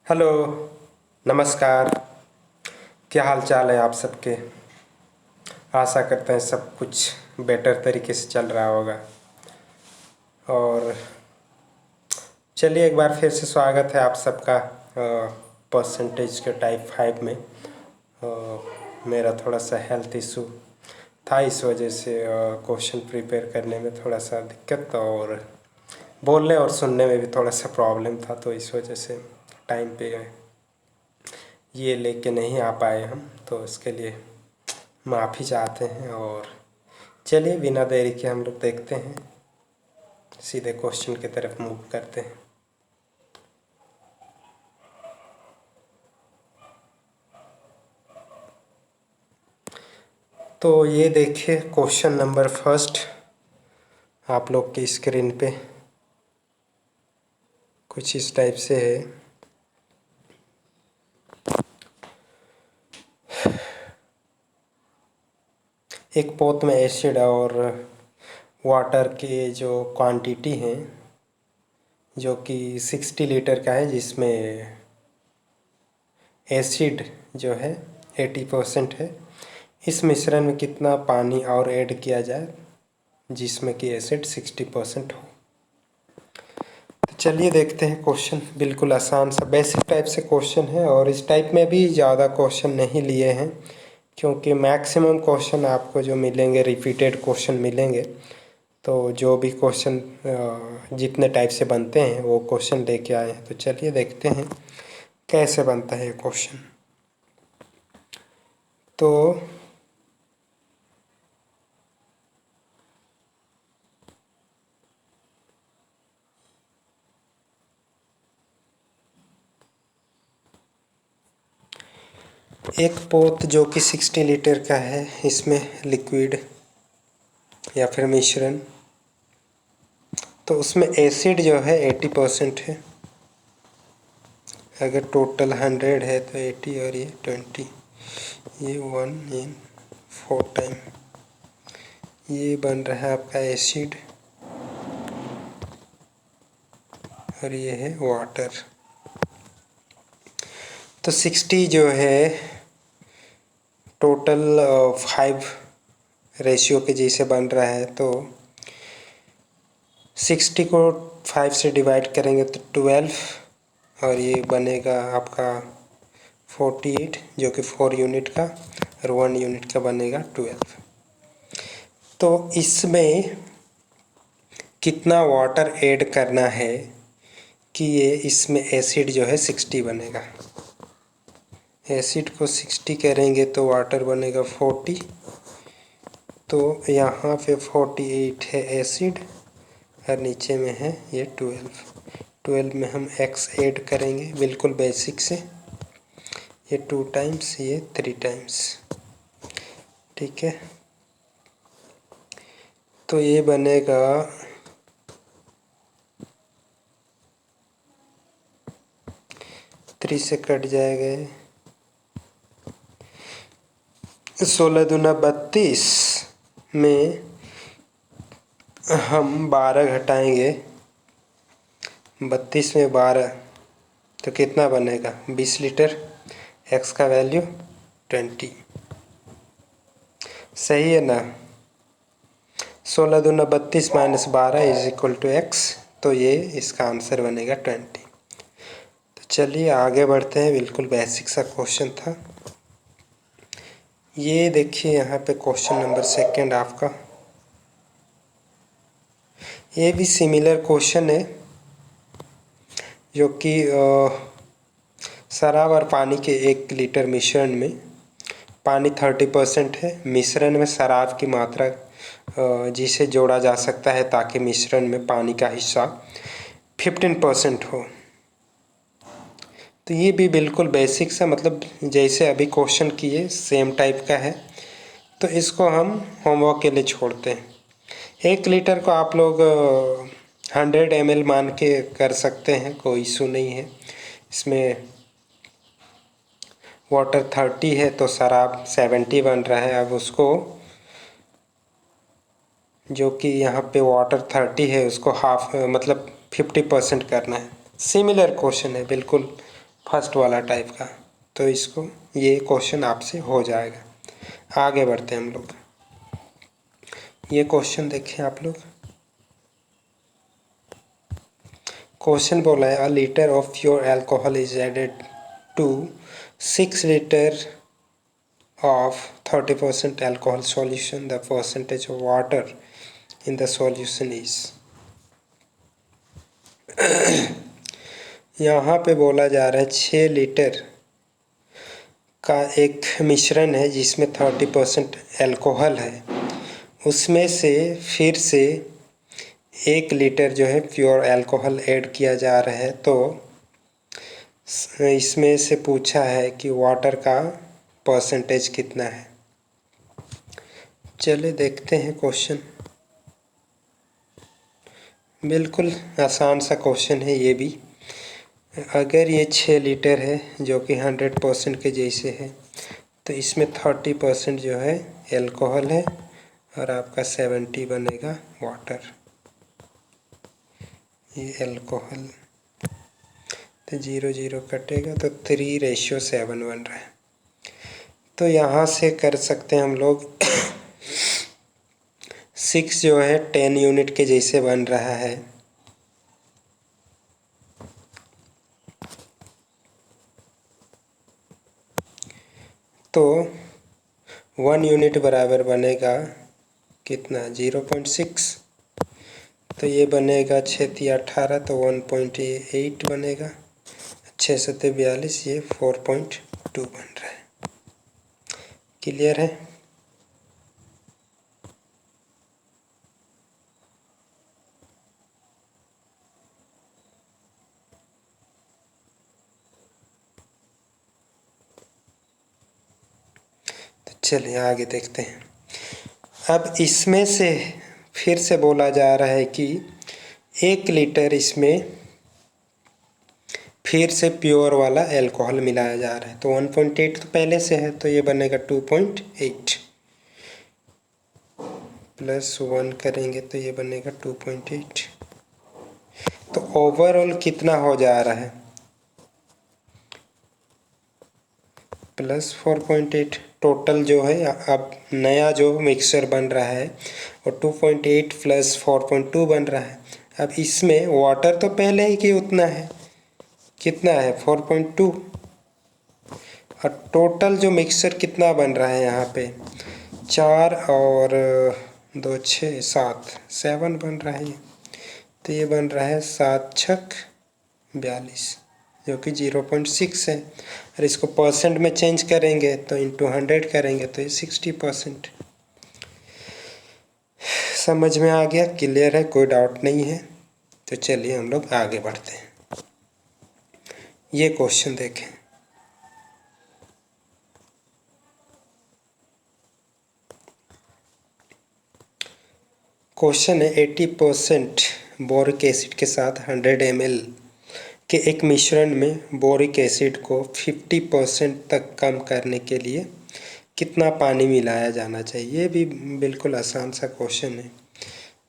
Hello. नमस्कार। क्या हाल चाल है आप सबके। आशा करते हैं सब कुछ बेटर तरीके से चल रहा होगा। और चलिए एक बार फिर से स्वागत है आप सबका परसेंटेज के टाइप 5 में। मेरा थोड़ा सा हेल्थ इशू था, इस वजह से क्वेश्चन प्रिपेयर करने में थोड़ा सा दिक्कत और बोलने और सुनने में भी थोड़ा सा प्रॉब्लम था, तो इस वजह से टाइम पे ये लेके नहीं आ पाए हम, तो इसके लिए माफ़ी चाहते हैं। और चलिए बिना देरी के हम लोग देखते हैं, सीधे क्वेश्चन की तरफ मूव करते हैं। तो ये देखिए क्वेश्चन नंबर फर्स्ट आप लोग की स्क्रीन पे कुछ इस टाइप से है। एक पोत में एसिड और वाटर के जो क्वांटिटी है जो कि 60 लीटर का है, जिसमें एसिड जो है 80% है। इस मिश्रण में कितना पानी और ऐड किया जाए जिसमें कि एसिड 60% हो। तो चलिए देखते हैं क्वेश्चन। बिल्कुल आसान सा बेसिक टाइप से क्वेश्चन है और इस टाइप में भी ज़्यादा क्वेश्चन नहीं लिए हैं, क्योंकि मैक्सिमम क्वेश्चन आपको जो मिलेंगे रिपीटेड क्वेश्चन मिलेंगे। तो जो भी क्वेश्चन जितने टाइप से बनते हैं वो क्वेश्चन लेके आए हैं। तो चलिए देखते हैं कैसे बनता है ये क्वेश्चन। तो एक पोत जो कि 60 लीटर का है, इसमें लिक्विड या फिर मिश्रण, तो उसमें एसिड जो है 80% है। अगर टोटल 100 है तो 80 और ये 20, ये 1 इन 4 टाइम ये बन रहा है आपका एसिड और ये है वाटर। तो 60 जो है टोटल 5 रेशियो के जैसे बन रहा है, तो 60 को 5 से डिवाइड करेंगे तो 12 और ये बनेगा आपका 48, जो कि 4 यूनिट का और 1 यूनिट का बनेगा 12। तो इसमें कितना वाटर ऐड करना है कि ये इसमें एसिड जो है 60 बनेगा। एसिड को 60 करेंगे तो वाटर बनेगा 40, तो यहाँ पे 48 है एसिड और नीचे में है ये 12 में हम x ऐड करेंगे बिल्कुल बेसिक से, ये 2 टाइम्स ये 3 टाइम्स, ठीक है। तो ये बनेगा 3 से कट जाएगा, 16 दूना 32 में हम 12 घटाएंगे, 32 में 12 तो कितना बनेगा 20 लीटर। x का वैल्यू 20, सही है ना। 16 दूना 32 minus 12 is equal to x, तो ये इसका आंसर बनेगा 20। तो चलिए आगे बढ़ते हैं। बिल्कुल बेसिक सा क्वेश्चन था ये। देखिए यहाँ पे क्वेश्चन नंबर सेकंड आपका, ये भी सिमिलर क्वेश्चन है, जो कि शराब और पानी के 1 लीटर मिश्रण में पानी 30% है। मिश्रण में शराब की मात्रा जिसे जोड़ा जा सकता है ताकि मिश्रण में पानी का हिस्सा 15% हो। तो ये भी बिल्कुल बेसिक सा, मतलब जैसे अभी क्वेश्चन किए सेम टाइप का है, तो इसको हम होमवर्क के लिए छोड़ते हैं। 1 लीटर को आप लोग 100 ml मान के कर सकते हैं, कोई इशू नहीं है। इसमें वाटर 30 है तो शराब 70 बन रहा है। अब उसको जो कि यहाँ पे वाटर 30 है उसको हाफ मतलब 50% करना है। सिमिलर क्वेश्चन है, बिल्कुल फर्स्ट वाला टाइप का। तो इसको ये क्वेश्चन आपसे हो जाएगा। आगे बढ़ते हैं हम लोग। ये क्वेश्चन देखें आप लोग। क्वेश्चन बोला है, a litre of pure alcohol is added to 6 litre of 30% alcohol solution. The percentage of water in the solution is। यहाँ पे बोला जा रहा है 6 लीटर का एक मिश्रण है जिसमें 30% अल्कोहल है, उसमें से फिर से 1 लीटर जो है प्योर अल्कोहल ऐड किया जा रहा है। तो इसमें से पूछा है कि वाटर का परसेंटेज कितना है। चले देखते हैं क्वेश्चन। बिल्कुल आसान सा क्वेश्चन है ये भी। अगर ये 6 लीटर है जो कि 100% के जैसे है, तो इसमें 30% जो है अल्कोहल है और आपका 70 बनेगा वाटर। ये अल्कोहल तो 0 0 कटेगा तो 3:7 बन रहा है। तो यहाँ से कर सकते हैं हम लोग 6 जो है 10 यूनिट के जैसे बन रहा है। तो 1 यूनिट बराबर बनेगा कितना, 0.6। तो ये बनेगा 6 × 18 तो 1.8 बनेगा। 6 × 42 ये 4.2 बन रहा है। क्लियर है। तो चलिए आगे देखते हैं। अब इसमें से फिर से बोला जा रहा है कि 1 लीटर इसमें फिर से प्योर वाला अल्कोहल मिलाया जा रहा है। तो 1.8 तो पहले से है, तो ये बनेगा 2.8 प्लस 1 करेंगे तो ये बनेगा 2.8। तो ओवरऑल कितना हो जा रहा है, प्लस 4.8। टोटल जो है अब नया जो मिक्सचर बन रहा है वो 2.8 प्लस 4.2 बन रहा है। अब इसमें वाटर तो पहले ही की उतना है, कितना है 4.2। और टोटल जो मिक्सचर कितना बन रहा है यहाँ पे 4 और 2 6 7 7 बन रहा है। तो ये बन रहा है 7 छक 42 जो कि 0.6 है। और इसको परसेंट में चेंज करेंगे तो इंटू 100 करेंगे तो ये 60%। समझ में आ गया, क्लियर है, कोई डाउट नहीं है। तो चलिए हम लोग आगे बढ़ते हैं। ये क्वेश्चन देखें। क्वेश्चन है 80% बोरिक एसिड के साथ 100 ml के एक मिश्रण में बोरिक एसिड को 50% तक कम करने के लिए कितना पानी मिलाया जाना चाहिए। ये भी बिल्कुल आसान सा क्वेश्चन है।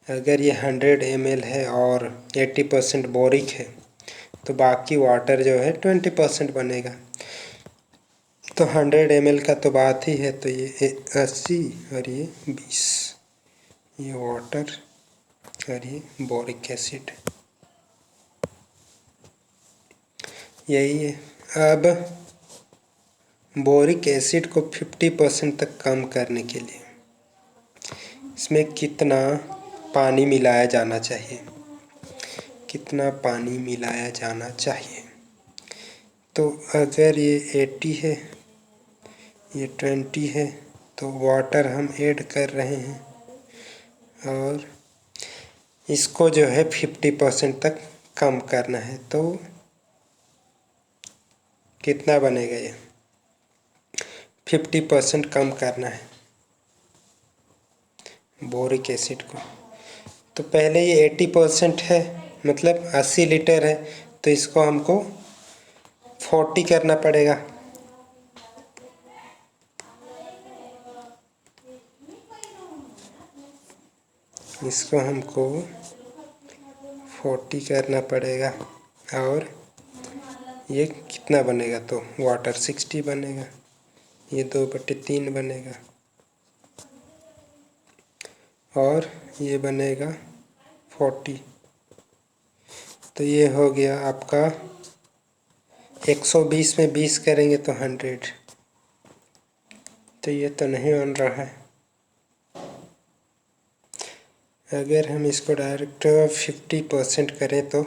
अगर ये 100 ml है और 80% बोरिक है तो बाकी वाटर जो है 20% बनेगा। तो 100 ml का तो बात ही है, तो ये 80 और ये 20, ये वाटर और ये बोरिक एसिड, यही है। अब बोरिक एसिड को 50% तक कम करने के लिए इसमें कितना पानी मिलाया जाना चाहिए, कितना पानी मिलाया जाना चाहिए। तो अगर ये 80 है, ये 20 है, तो वाटर हम ऐड कर रहे हैं और इसको जो है 50% तक कम करना है। तो कितना बनेगा, ये 50% कम करना है बोरिक एसिड को। तो पहले ये 80% है, मतलब 80 लीटर है, तो इसको हमको 40 करना पड़ेगा। इसको हमको 40 करना पड़ेगा और ये कितना बनेगा, तो वाटर 60 बनेगा, ये 2/3 बनेगा, और ये बनेगा 40। तो ये हो गया आपका 120 में 20 करेंगे तो 100। तो ये तो नहीं बन रहा है। अगर हम इसको डायरेक्ट 50% करें तो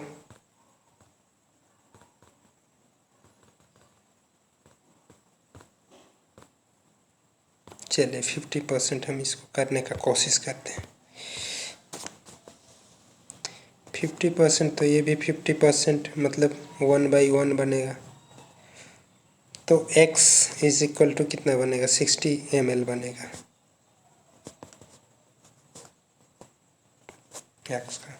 चलिए 50% हम इसको करने का कोशिश करते हैं। 50% तो ये भी 50% मतलब 1/1 बनेगा। तो x इज इक्वल टू कितना बनेगा, 60 ml बनेगा x का।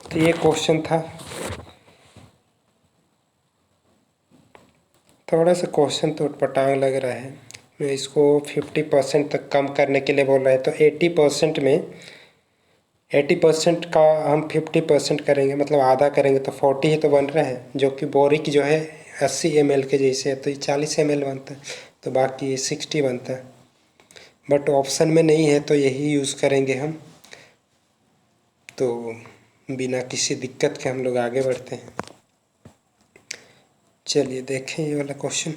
तो ये क्वेश्चन था। थोड़ा सा क्वेश्चन तो उटपटांग लग रहा है। मैं इसको 50% तक कम करने के लिए बोल रहा है, तो 80% में 80% का हम 50% करेंगे, मतलब आधा करेंगे तो 40 ही तो बन रहा है, जो कि बोरिक जो है 80 ml के जैसे है, तो ये 40 ml बनता है, तो बाकी 60 बनता है। बट ऑप्शन में नहीं है तो यही यूज़ करेंगे हम। तो बिना किसी दिक्कत के हम लोग आगे बढ़ते हैं। चलिए देखें ये वाला क्वेश्चन।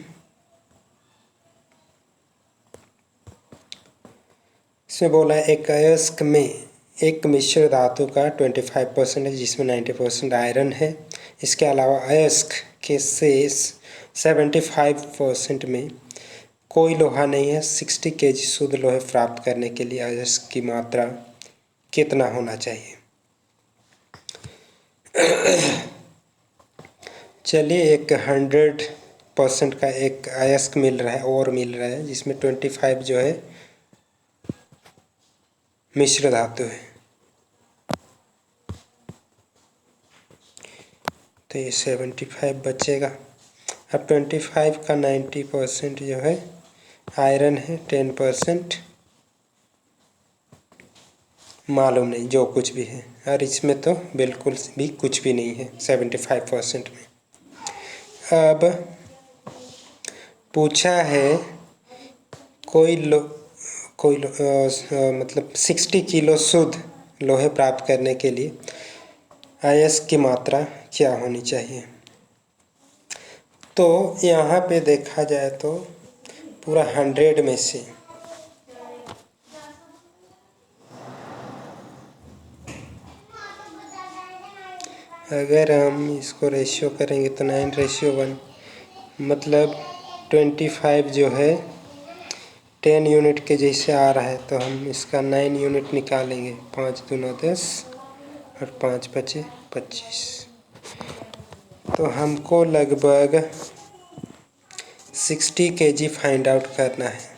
इसमें बोला है एक अयस्क में एक मिश्र धातु का 25% है, जिसमें 90% आयरन है। इसके अलावा अयस्क के शेष 75% में कोई लोहा नहीं है। 60 kg शुद्ध लोहे प्राप्त करने के लिए अयस्क की मात्रा कितना होना चाहिए। चलिए एक 100% का एक अयस्क मिल रहा है, और मिल रहा है, जिसमें 25 जो है मिश्र धातु है। तो ये 75 बचेगा। अब 25 का 90% जो है आयरन है, 10% मालूम नहीं जो कुछ भी है, और इसमें तो बिल्कुल भी कुछ भी नहीं है 75% में। अब पूछा है मतलब 60 किलो शुद्ध लोहे प्राप्त करने के लिए अयस्क की मात्रा क्या होनी चाहिए। तो यहाँ पे देखा जाए तो पूरा 100 में से अगर हम इसको रेशियो करेंगे तो 9:1, मतलब 25 जो है 10 यूनिट के जैसे आ रहा है, तो हम इसका 9 यूनिट निकालेंगे। 5 दूना 10 और 5 बचे 25। तो हमको लगभग 60 kg फाइंड आउट करना है।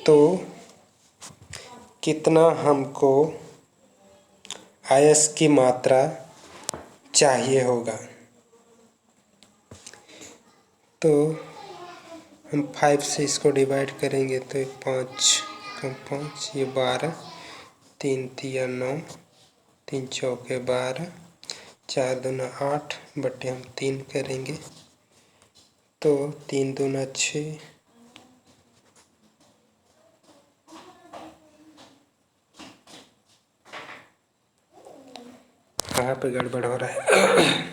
तो कितना हमको अयस्क की मात्रा चाहिए होगा। तो हम 5 से इसको डिवाइड करेंगे तो 5 ये 12, 3 तिया 9, 3 चौके 12, 4 दूना 8 बटे हम 3 करेंगे तो 3 दूना 6, कहाँ पे गड़बड़ हो रहा है।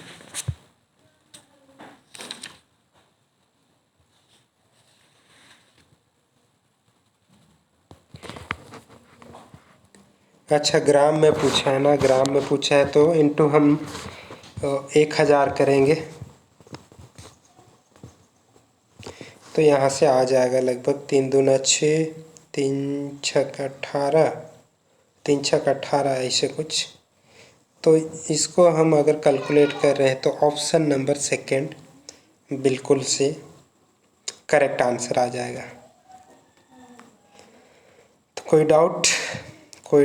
अच्छा ग्राम में पूछा है ना, ग्राम में पूछा है तो इनटू हम 1000 करेंगे तो यहाँ से आ जाएगा लगभग 3 दूना 6, 3 छक 18, 3 छक 18 ऐसे कुछ। तो इसको हम अगर कैलकुलेट कर रहे हैं तो ऑप्शन नंबर सेकंड बिल्कुल से करेक्ट आंसर आ जाएगा। तो कोई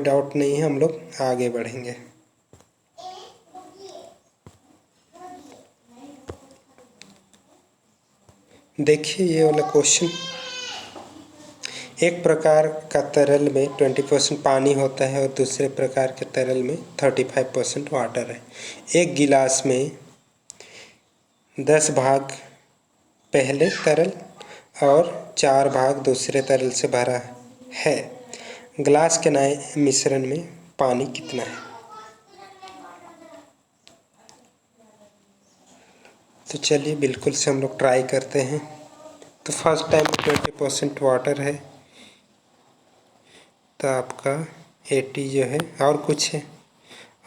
डाउट नहीं है, हम लोग आगे बढ़ेंगे। देखिए ये वाला क्वेश्चन, एक प्रकार का तरल में 20% पानी होता है और दूसरे प्रकार के तरल में 35% वाटर है। एक गिलास में 10 भाग पहले तरल और 4 भाग दूसरे तरल से भरा है। गिलास के नए मिश्रण में पानी कितना है? तो चलिए बिल्कुल से हम लोग ट्राई करते हैं। तो फर्स्ट टाइम 20% वाटर है, तो आपका 80 जो है और कुछ है,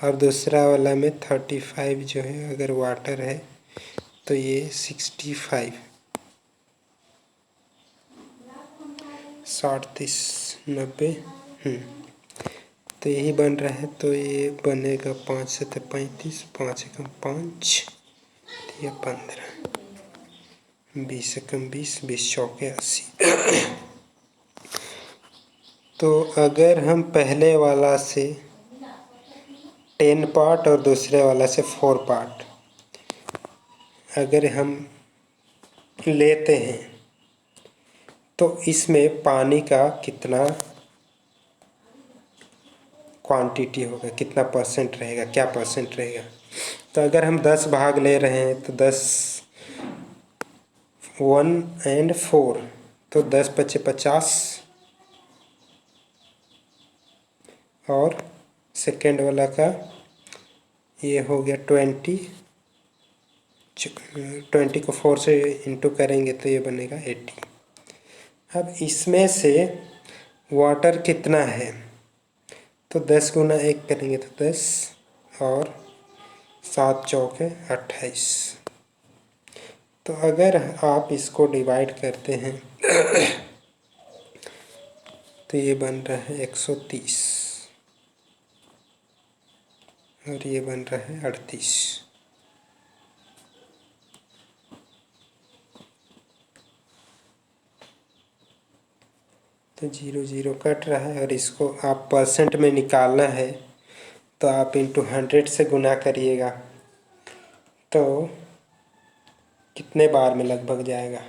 और दूसरा वाला में 35 जो है अगर वाटर है तो ये 65 60 30 90 तो यही बन रहा है। तो ये बनेगा 5 से 35, 5 एकम 5, या 15, 20 एकम 20, 20 चौके 80। तो अगर हम पहले वाला से 10 पार्ट और दूसरे वाला से 4 पार्ट अगर हम लेते हैं तो इसमें पानी का कितना क्वांटिटी होगा, कितना परसेंट रहेगा, क्या परसेंट रहेगा? तो अगर हम 10 भाग ले रहे हैं तो 10 1 and 4, तो 10 पचे 50, और सेकेंड वाला का ये हो गया 20 को 4 से इंटू करेंगे तो ये बनेगा 80। अब इसमें से वाटर कितना है, तो 10 गुना 1 करेंगे तो 10, और 7 चौके 28। तो अगर आप इसको डिवाइड करते हैं तो ये बन रहा है 130 और ये बन रहा है 38। तो 0 0 कट रहा है, और इसको आप परसेंट में निकालना है तो आप इंटू 100 से गुना करिएगा, तो कितने बार में लगभग जाएगा?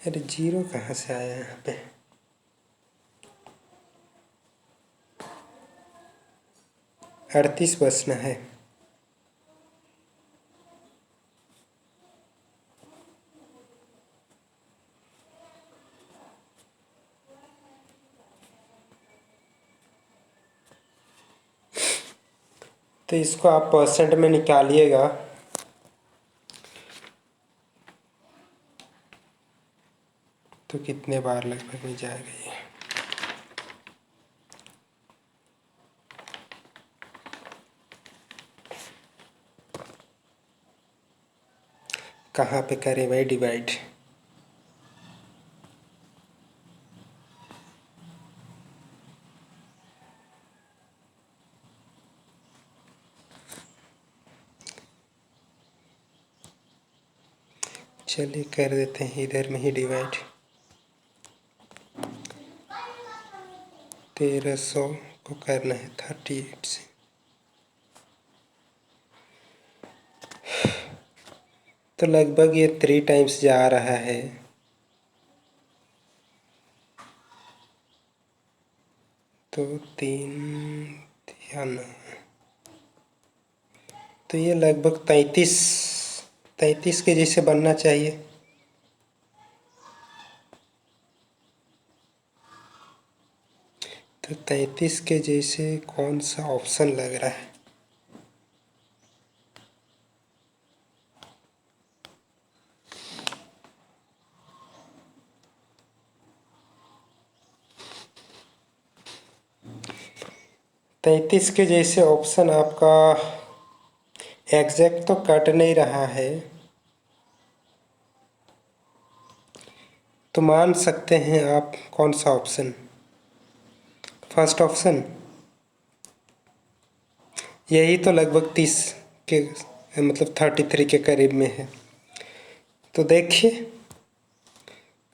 अरे 0 कहाँ से आया यहाँ पे? अड़तीस बचना है। तो इसको आप परसेंट में निकालिएगा तो कितने बार लगभग में जाएगा ये? कहाँ पे करें भाई डिवाइड? चलिए कर देते हैं इधर में ही डिवाइड। 1300 को करना है 38 से, तो लगभग ये 3 टाइम्स जा रहा है। तो 3 या 9, तो ये लगभग 33 के जैसे बनना चाहिए। तो 33 के जैसे कौन सा ऑप्शन लग रहा है? तैंतीस के जैसे ऑप्शन आपका एग्जैक्ट तो कट नहीं रहा है, तो मान सकते हैं आप कौन सा ऑप्शन? फर्स्ट ऑप्शन, यही तो लगभग 30 के मतलब 33 के करीब में है। तो देखिए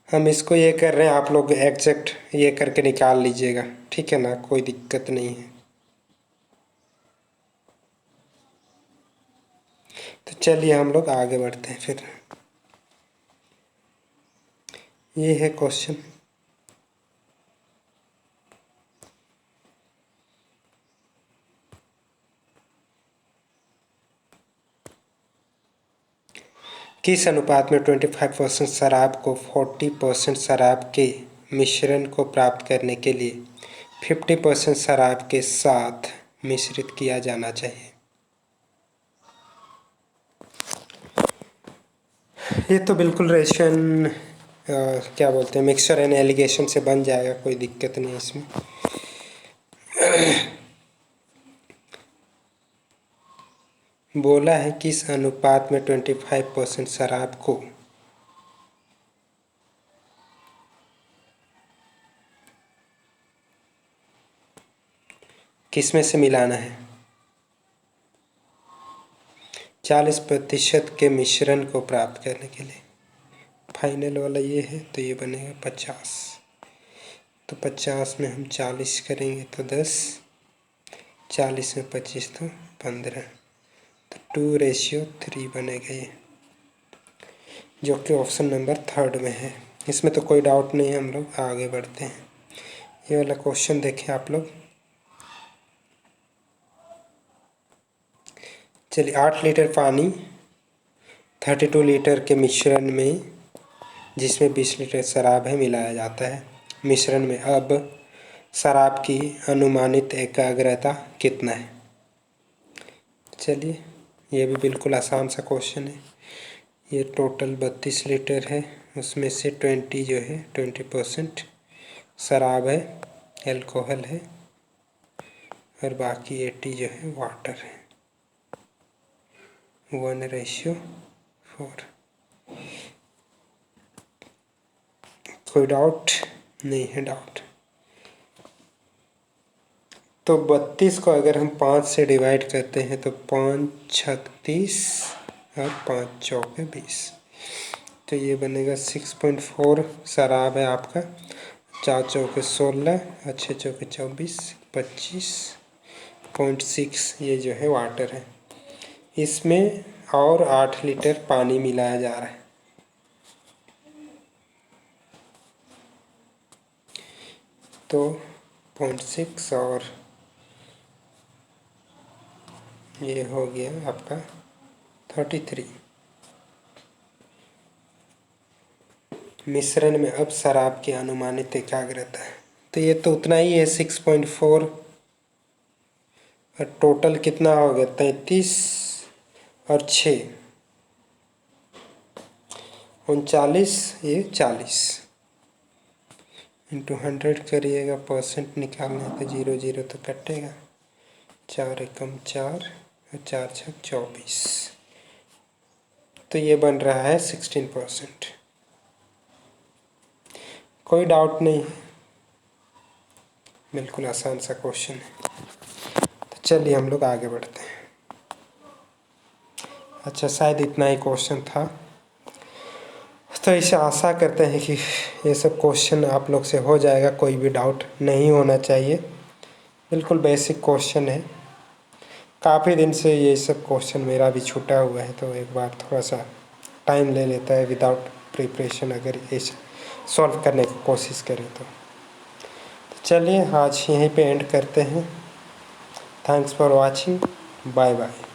हम इसको ये कर रहे हैं, आप लोग एग्जैक्ट ये करके निकाल लीजिएगा, ठीक है ना, कोई दिक्कत नहीं है। तो चलिए हम लोग आगे बढ़ते हैं फिर। ये है क्वेश्चन। किस अनुपात में 25% शराब को 40% शराब के मिश्रण को प्राप्त करने के लिए 50% शराब के साथ मिश्रित किया जाना चाहिए? ये तो बिल्कुल रेशन क्या बोलते हैं, मिक्सचर एंड एलिगेशन से बन जाएगा, कोई दिक्कत नहीं है इसमें। बोला है किस अनुपात में 25% शराब को किस में से मिलाना है? 40% के मिश्रण को प्राप्त करने के लिए। फाइनल वाला ये है, तो ये बनेगा 50। तो 50 में हम 40 करेंगे तो 10, 40 में 25 तो 15, तो 2:3 बनेगा ये, जो कि ऑप्शन नंबर 3 में है। इसमें तो कोई डाउट नहीं है, हम लोग आगे बढ़ते हैं। ये वाला क्वेश्चन देखें आप लोग। चलिए, 8 लीटर पानी 32 लीटर के मिश्रण में, जिसमें 20 लीटर शराब है, मिलाया जाता है। मिश्रण में अब शराब की अनुमानित एकाग्रता कितना है? चलिए, ये भी बिल्कुल आसान सा क्वेश्चन है। ये टोटल 32 लीटर है, उसमें से 20 जो है 20% शराब है, एल्कोहल है, और बाकी 80 जो है वाटर है। 1:4। कोई डाउट नहीं है? डाउट तो 32 को अगर हम 5 से डिवाइड करते हैं तो 5 36 और 5 चौके 20, तो ये बनेगा 6.4 शराब है आपका, 4 चौके 16 और 6 चौके 24, 25.6 ये जो है वाटर है। इसमें और 8 लीटर पानी मिलाया जा रहा है। तो 0.6 और ये हो गया आपका 33। मिश्रण में अब शराब की अनुमानित एकाग्रता है, तो ये तो उतना ही है 6.4, और टोटल कितना हो गया 33 और 6 39, ये 40 इंटू 100 करिएगा, परसेंट निकालना है तो 0 0 तो कटेगा, 4 एकम 4 और 4 6 24, तो ये बन रहा है 16%। कोई डाउट नहीं, बिल्कुल आसान सा क्वेश्चन है। तो चलिए हम लोग आगे बढ़ते हैं। अच्छा, शायद इतना ही क्वेश्चन था। तो इसे आशा करते हैं कि ये सब क्वेश्चन आप लोग से हो जाएगा, कोई भी डाउट नहीं होना चाहिए। बिल्कुल बेसिक क्वेश्चन है, काफ़ी दिन से ये सब क्वेश्चन मेरा भी छूटा हुआ है, तो एक बार थोड़ा सा टाइम ले लेता है विदाउट प्रिपरेशन, अगर इसे सॉल्व करने की कोशिश करें तो। चलिए आज यहीं पे एंड करते हैं। Thanks for watching, bye bye.